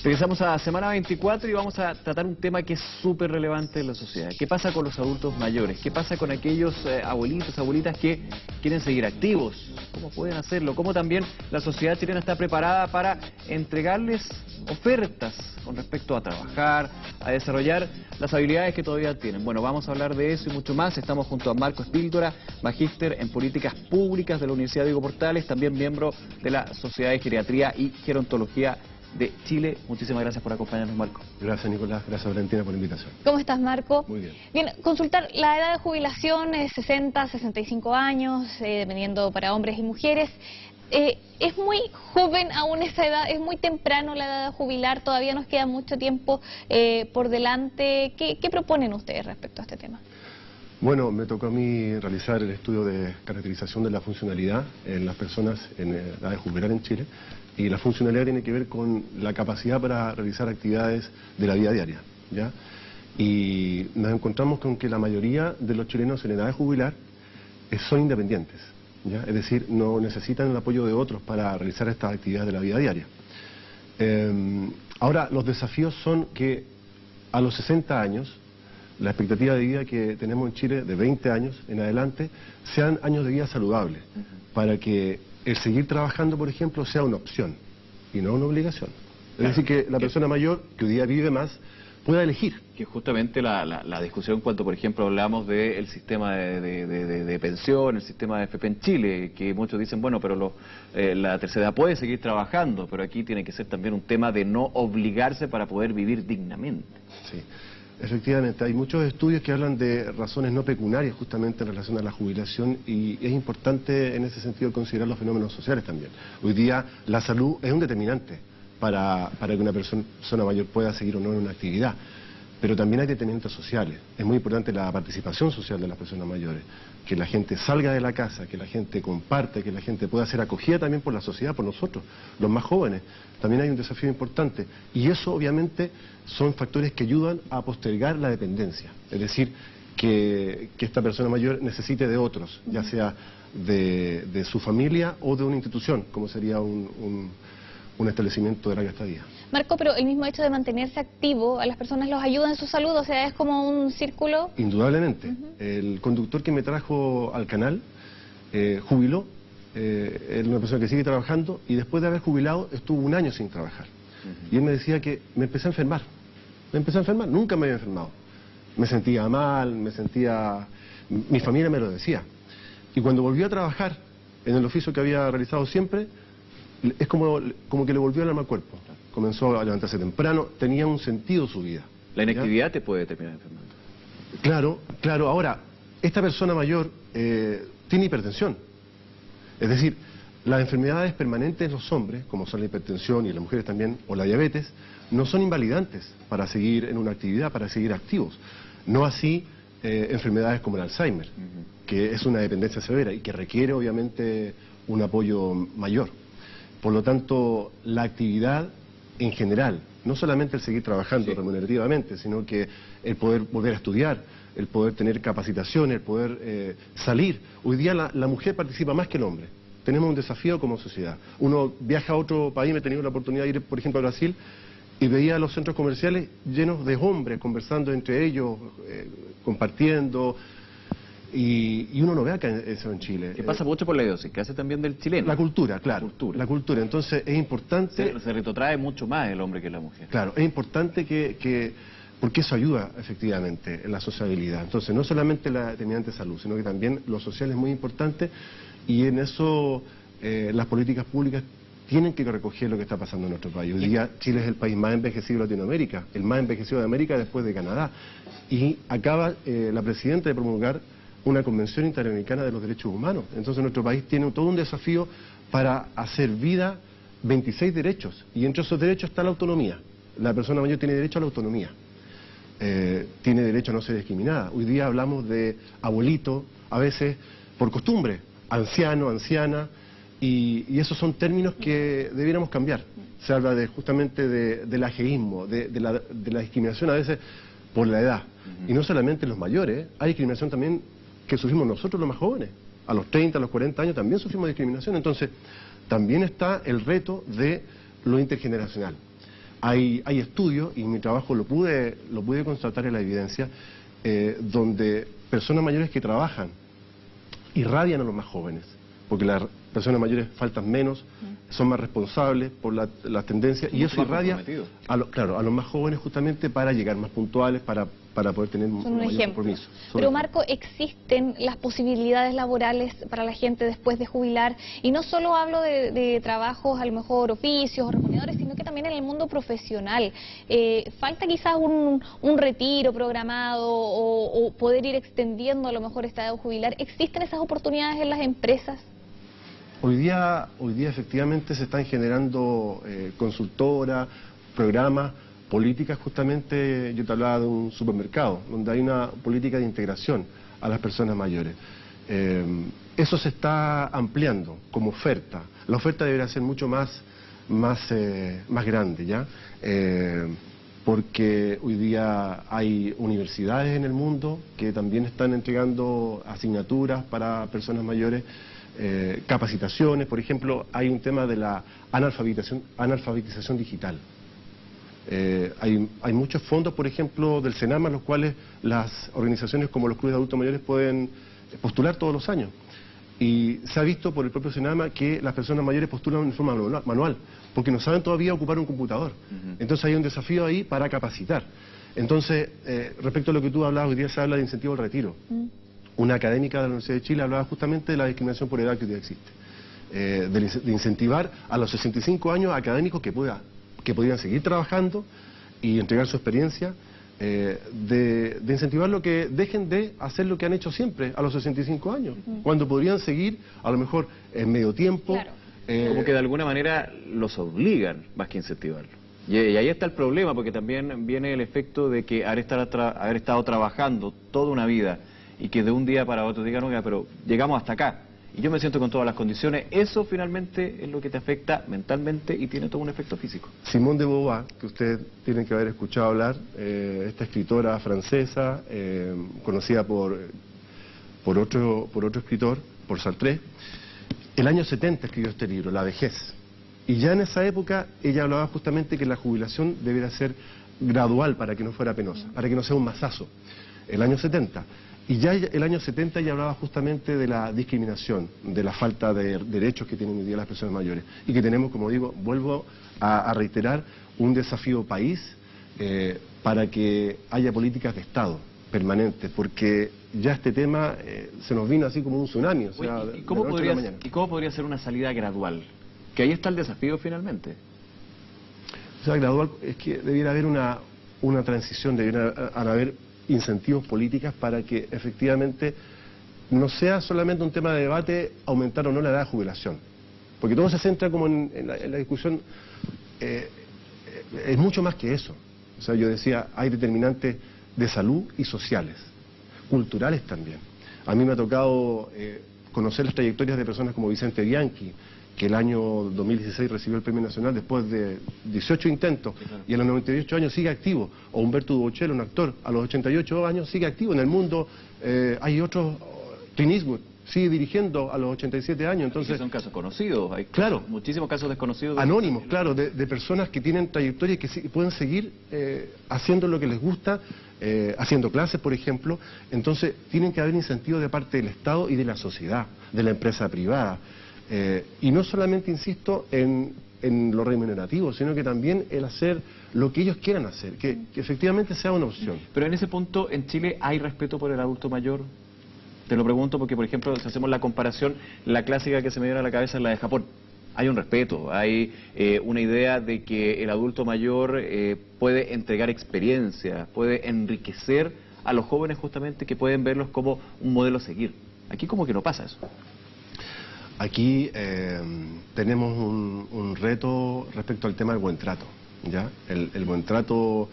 Regresamos a semana 24 y vamos a tratar un tema que es súper relevante en la sociedad. ¿Qué pasa con los adultos mayores? ¿Qué pasa con aquellos abuelitos, abuelitas que quieren seguir activos? ¿Cómo pueden hacerlo? ¿Cómo también la sociedad chilena está preparada para entregarles ofertas con respecto a trabajar, a desarrollar las habilidades que todavía tienen? Bueno, vamos a hablar de eso y mucho más. Estamos junto a Marco Espíldora, magíster en políticas públicas de la Universidad Diego Portales, también miembro de la Sociedad de Geriatría y Gerontología de Chile. Muchísimas gracias por acompañarnos, Marco. Gracias, Nicolás. Gracias, Valentina, por la invitación. ¿Cómo estás, Marco? Muy bien. Bien, consultar, la edad de jubilación es 60, 65 años, dependiendo para hombres y mujeres. ¿Es muy joven aún esa edad? ¿Es muy temprano la edad de jubilar? ¿Todavía nos queda mucho tiempo por delante? ¿Qué proponen ustedes respecto a este tema? Bueno, me tocó a mí realizar el estudio de caracterización de la funcionalidad en las personas en edad de jubilar en Chile. Y la funcionalidad tiene que ver con la capacidad para realizar actividades de la vida diaria, ¿ya? Y nos encontramos con que la mayoría de los chilenos en edad de jubilar son independientes, ¿ya? Es decir, no necesitan el apoyo de otros para realizar estas actividades de la vida diaria. Ahora, los desafíos son que a los 60 años, la expectativa de vida que tenemos en Chile, de 20 años en adelante, sean años de vida saludables, para que el seguir trabajando, por ejemplo, sea una opción y no una obligación. Es decir, que la persona mayor, que hoy día vive más, pueda elegir. Que justamente la discusión cuando, por ejemplo, hablamos del sistema de pensión, el sistema de FP en Chile, que muchos dicen, bueno, pero la tercera edad puede seguir trabajando, pero aquí tiene que ser también un tema de no obligarse para poder vivir dignamente. Sí. Efectivamente, hay muchos estudios que hablan de razones no pecuniarias justamente en relación a la jubilación y es importante en ese sentido considerar los fenómenos sociales también. Hoy día la salud es un determinante para que una persona mayor pueda seguir o no en una actividad, pero también hay determinantes sociales. Es muy importante la participación social de las personas mayores, que la gente salga de la casa, que la gente comparte, que la gente pueda ser acogida también por la sociedad, por nosotros, los más jóvenes. También hay un desafío importante y eso obviamente son factores que ayudan a postergar la dependencia, es decir, que esta persona mayor necesite de otros, ya sea de su familia o de una institución, como sería un establecimiento de larga estadía. Marco, pero el mismo hecho de mantenerse activo a las personas los ayuda en su salud, o sea, es como un círculo. Indudablemente. El conductor que me trajo al canal jubiló, era una persona que sigue trabajando y después de haber jubilado estuvo un año sin trabajar. Y él me decía que me empecé a enfermar. Nunca me había enfermado. Me sentía mal, mi familia me lo decía. Y cuando volvió a trabajar en el oficio que había realizado siempre, es como que le volvió el alma al cuerpo. Comenzó a levantarse temprano, tenía un sentido su vida. La inactividad te puede terminar enfermando. Claro. Ahora, esta persona mayor tiene hipertensión. Es decir, las enfermedades permanentes en los hombres, como son la hipertensión y en las mujeres también, o la diabetes, no son invalidantes para seguir en una actividad, para seguir activos. No así enfermedades como el Alzheimer, que es una dependencia severa y que requiere obviamente un apoyo mayor. Por lo tanto, la actividad en general, no solamente el seguir trabajando remunerativamente, sino que el poder volver a estudiar, el poder tener capacitación, el poder salir. Hoy día la mujer participa más que el hombre. Tenemos un desafío como sociedad. Uno viaja a otro país, me he tenido la oportunidad de ir, por ejemplo, a Brasil, y veía los centros comerciales llenos de hombres, conversando entre ellos, compartiendo. Y uno no ve acá eso en Chile. Que pasa mucho por la idiosincrasia también del chileno. La cultura, claro. La cultura. Entonces es importante... Se retrotrae mucho más el hombre que la mujer. Claro, es importante porque eso ayuda efectivamente en la sociabilidad. Entonces no solamente la determinante salud, sino que también lo social es muy importante y en eso las políticas públicas tienen que recoger lo que está pasando en nuestro país. Hoy día Chile es el país más envejecido de Latinoamérica, el más envejecido de América después de Canadá. Y acaba la presidenta de promulgar una Convención Interamericana de los Derechos Humanos. Entonces nuestro país tiene todo un desafío para hacer vida 26 derechos, y entre esos derechos está la autonomía. La persona mayor tiene derecho a la autonomía, tiene derecho a no ser discriminada. Hoy día hablamos de abuelito, a veces por costumbre, anciano, anciana, y esos son términos que debiéramos cambiar. Se habla justamente del ajeísmo, de la discriminación a veces por la edad. Y no solamente los mayores, hay discriminación también que sufrimos nosotros los más jóvenes. A los 30, a los 40 años también sufrimos discriminación. Entonces, también está el reto de lo intergeneracional. Hay estudios, y mi trabajo lo pude constatar en la evidencia, donde personas mayores que trabajan irradian a los más jóvenes, porque las personas mayores faltan menos, son más responsables por las tendencias, y eso irradia a los más jóvenes justamente para llegar más puntuales, para poder tener un mayor compromiso. Pero Marco, ¿existen las posibilidades laborales para la gente después de jubilar? Y no solo hablo de trabajos, a lo mejor oficios o reponedores, sino que también en el mundo profesional. ¿Falta quizás un retiro programado o poder ir extendiendo a lo mejor esta edad de jubilar? ¿Existen esas oportunidades en las empresas? Hoy día efectivamente se están generando consultoras, programas, políticas. Justamente yo te hablaba de un supermercado, donde hay una política de integración a las personas mayores. Eso se está ampliando como oferta. La oferta debería ser mucho más grande, ¿ya? Porque hoy día hay universidades en el mundo que también están entregando asignaturas para personas mayores, capacitaciones. Por ejemplo, hay un tema de la analfabetización digital. Hay muchos fondos, por ejemplo, del Senama, los cuales las organizaciones como los clubes de adultos mayores pueden postular todos los años. Y se ha visto por el propio Senama que las personas mayores postulan en forma manual, porque no saben todavía ocupar un computador. Entonces hay un desafío ahí para capacitar. Entonces, respecto a lo que tú hablabas, hoy día se habla de incentivo al retiro. Una académica de la Universidad de Chile hablaba justamente de la discriminación por edad que hoy día existe. De incentivar a los 65 años académicos que podían seguir trabajando y entregar su experiencia, de incentivar lo que dejen de hacer lo que han hecho siempre a los 65 años, cuando podrían seguir a lo mejor en medio tiempo. Claro. Como que de alguna manera los obligan más que incentivarlo. Y ahí está el problema, porque también viene el efecto de que haber estado trabajando toda una vida y que de un día para otro digan, oiga, pero llegamos hasta acá y yo me siento con todas las condiciones, eso finalmente es lo que te afecta mentalmente y tiene todo un efecto físico. Simone de Beauvoir, que ustedes tienen que haber escuchado hablar, esta escritora francesa, conocida por otro escritor, por Sartre, el año 70 escribió este libro, La vejez. Y ya en esa época ella hablaba justamente que la jubilación debiera ser gradual para que no fuera penosa, para que no sea un mazazo. El año 70. Y ya el año 70 ya hablaba justamente de la discriminación, de la falta de derechos que tienen hoy día las personas mayores. Y que tenemos, como digo, vuelvo a reiterar, un desafío país para que haya políticas de Estado permanentes, porque ya este tema se nos vino así como un tsunami. O sea, ¿Y cómo podría ser una salida gradual? Que ahí está el desafío finalmente. O sea, gradual es que debiera haber una transición, debiera haber incentivos políticas para que efectivamente no sea solamente un tema de debate aumentar o no la edad de jubilación, porque todo se centra como en la discusión, es mucho más que eso. O sea, yo decía, hay determinantes de salud y sociales, culturales también. A mí me ha tocado conocer las trayectorias de personas como Vicente Bianchi, que el año 2016 recibió el Premio Nacional después de 18 intentos, y a los 98 años sigue activo. O Humberto Dubochel, un actor, a los 88 años sigue activo. En el mundo hay otros, Clint Eastwood sigue dirigiendo a los 87 años. Entonces, son casos conocidos, hay muchísimos casos desconocidos. Anónimos, claro, de personas que tienen trayectorias y que pueden seguir haciendo lo que les gusta, haciendo clases, por ejemplo. Entonces, tienen que haber incentivos de parte del Estado y de la sociedad, de la empresa privada. Y no solamente, insisto, en lo remunerativo, sino que también el hacer lo que ellos quieran hacer, que efectivamente sea una opción. Pero en ese punto, ¿en Chile hay respeto por el adulto mayor? Te lo pregunto porque, por ejemplo, si hacemos la comparación, la clásica que se me viene a la cabeza es la de Japón. Hay un respeto, hay una idea de que el adulto mayor puede entregar experiencia, puede enriquecer a los jóvenes justamente, que pueden verlos como un modelo a seguir. Aquí como que no pasa eso. Aquí tenemos un reto respecto al tema del buen trato, ¿ya? El buen trato,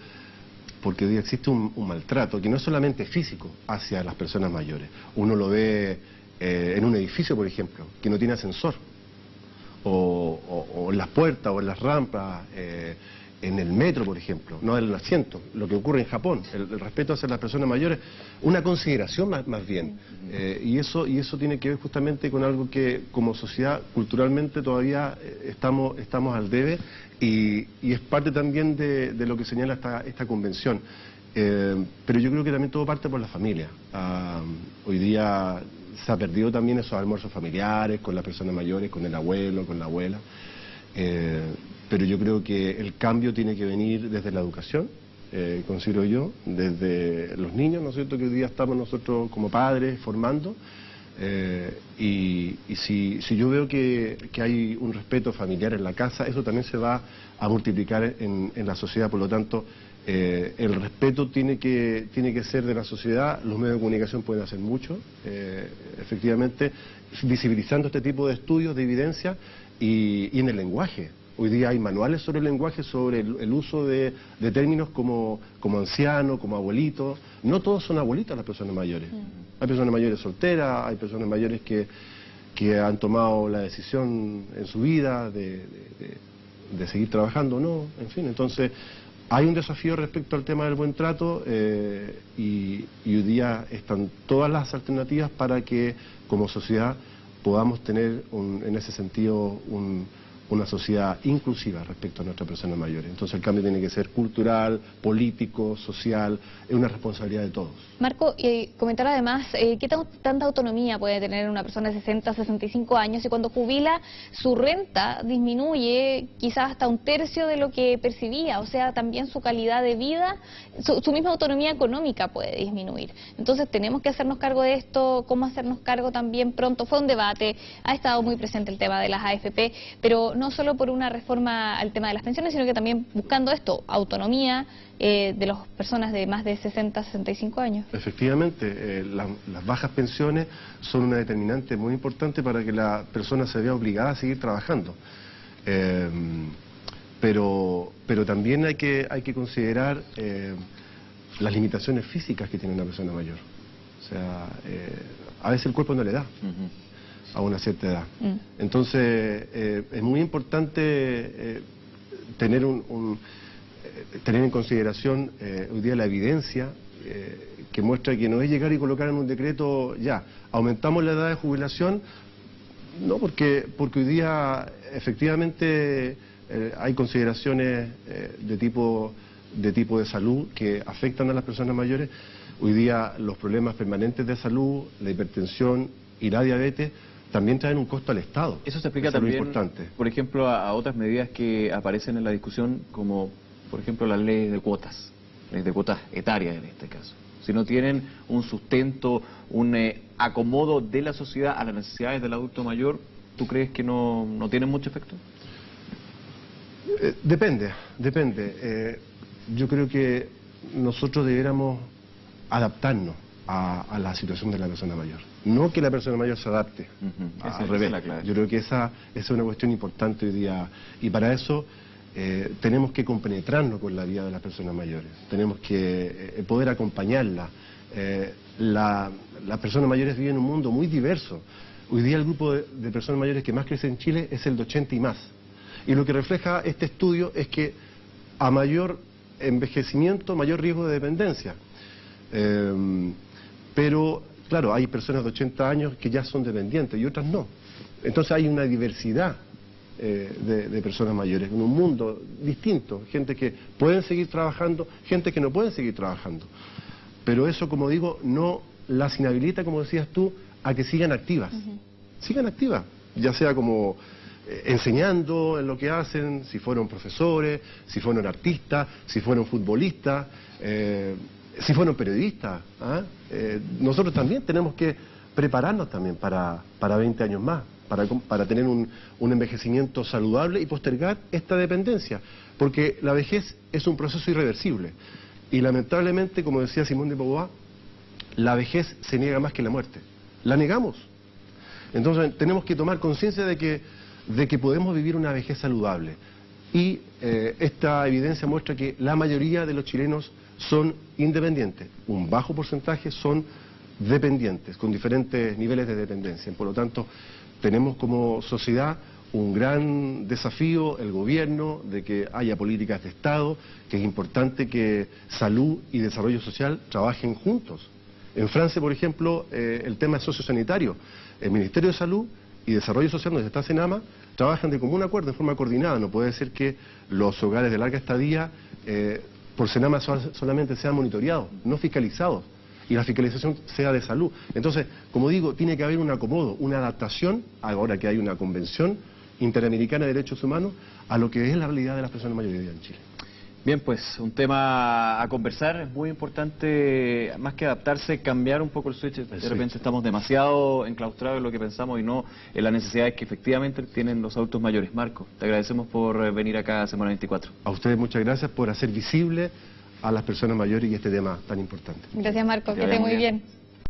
porque hoy existe un maltrato que no es solamente físico hacia las personas mayores. Uno lo ve en un edificio, por ejemplo, que no tiene ascensor, o en las puertas o en las rampas, en el metro, por ejemplo, no en el asiento, lo que ocurre en Japón, el respeto hacia las personas mayores, una consideración más bien. Y eso tiene que ver justamente con algo que como sociedad culturalmente todavía estamos al debe y es parte también de lo que señala esta convención. Pero yo creo que también todo parte por la familia. Hoy día se ha perdido también esos almuerzos familiares con las personas mayores, con el abuelo, con la abuela. Pero yo creo que el cambio tiene que venir desde la educación, considero yo, desde los niños, ¿no es cierto?, que hoy día estamos nosotros como padres formando. Y si yo veo que hay un respeto familiar en la casa, eso también se va a multiplicar en la sociedad. Por lo tanto, el respeto tiene que ser de la sociedad. Los medios de comunicación pueden hacer mucho, efectivamente, visibilizando este tipo de estudios, de evidencia, y en el lenguaje. Hoy día hay manuales sobre el lenguaje, sobre el uso de términos como anciano, como abuelito. No todos son abuelitas las personas mayores. Hay personas mayores solteras, hay personas mayores que han tomado la decisión en su vida de seguir trabajando o no, en fin. Entonces, hay un desafío respecto al tema del buen trato y hoy día están todas las alternativas para que como sociedad podamos tener en ese sentido una sociedad inclusiva respecto a nuestras personas mayores. Entonces el cambio tiene que ser cultural, político, social, es una responsabilidad de todos. Marco, comentar además, ¿qué tanta autonomía puede tener una persona de 60, 65 años y cuando jubila su renta disminuye quizás hasta un tercio de lo que percibía? O sea, también su calidad de vida, su misma autonomía económica puede disminuir. Entonces tenemos que hacernos cargo de esto, cómo hacernos cargo también pronto. Fue un debate, ha estado muy presente el tema de las AFP, pero no solo por una reforma al tema de las pensiones, sino que también buscando esto, autonomía de las personas de más de 60, 65 años. Efectivamente, las bajas pensiones son una determinante muy importante para que la persona se vea obligada a seguir trabajando. Pero también hay que considerar las limitaciones físicas que tiene una persona mayor. O sea, a veces el cuerpo no le da. A una cierta edad. Entonces, es muy importante tener en consideración hoy día la evidencia que muestra que no es llegar y colocar en un decreto, ya, aumentamos la edad de jubilación, no, porque hoy día efectivamente hay consideraciones de tipo de salud que afectan a las personas mayores. Hoy día los problemas permanentes de salud, la hipertensión y la diabetes, también traen un costo al Estado. Eso se aplica también, por ejemplo, a otras medidas que aparecen en la discusión, como por ejemplo las leyes de cuotas etarias en este caso. Si no tienen un sustento, un acomodo de la sociedad a las necesidades del adulto mayor, ¿tú crees que no tienen mucho efecto? Depende. Yo creo que nosotros debiéramos adaptarnos a la situación de la persona mayor. No que la persona mayor se adapte, al revés. Yo creo que esa es una cuestión importante hoy día y para eso tenemos que compenetrarnos con la vida de las personas mayores, tenemos que poder acompañarlas. Las personas mayores viven en un mundo muy diverso. Hoy día el grupo de personas mayores que más crece en Chile es el de 80 y más. Y lo que refleja este estudio es que a mayor envejecimiento, mayor riesgo de dependencia. Pero, claro, hay personas de 80 años que ya son dependientes y otras no. Entonces hay una diversidad de personas mayores, en un mundo distinto. Gente que pueden seguir trabajando, gente que no pueden seguir trabajando. Pero eso, como digo, no las inhabilita, como decías tú, a que sigan activas. Sigan activas, ya sea como enseñando en lo que hacen, si fueron profesores, si fueron artistas, si fueron futbolistas, si fueron periodistas. Nosotros también tenemos que prepararnos también para 20 años más, para tener un envejecimiento saludable y postergar esta dependencia, porque la vejez es un proceso irreversible y lamentablemente, como decía Simón de Beauvoir, la vejez se niega más que la muerte, la negamos. Entonces tenemos que tomar conciencia de que podemos vivir una vejez saludable y esta evidencia muestra que la mayoría de los chilenos son independientes, un bajo porcentaje son dependientes, con diferentes niveles de dependencia. Por lo tanto, tenemos como sociedad un gran desafío el gobierno de que haya políticas de Estado, que es importante que salud y desarrollo social trabajen juntos. En Francia, por ejemplo, el tema es sociosanitario. El Ministerio de Salud y Desarrollo Social, donde está Senama, trabajan de común acuerdo, en forma coordinada. No puede ser que los hogares de larga estadía por Senama solamente sean monitoreados, no fiscalizados, y la fiscalización sea de salud. Entonces, como digo, tiene que haber un acomodo, una adaptación, ahora que hay una convención interamericana de derechos humanos, a lo que es la realidad de las personas mayores de edad en Chile. Bien, pues un tema a conversar, es muy importante, más que adaptarse, cambiar un poco el switch. De repente estamos demasiado enclaustrados en lo que pensamos y no en las necesidades que efectivamente tienen los adultos mayores. Marco, te agradecemos por venir acá a Semana 24. A ustedes muchas gracias por hacer visible a las personas mayores y este tema tan importante. Gracias, Marco, que esté muy bien.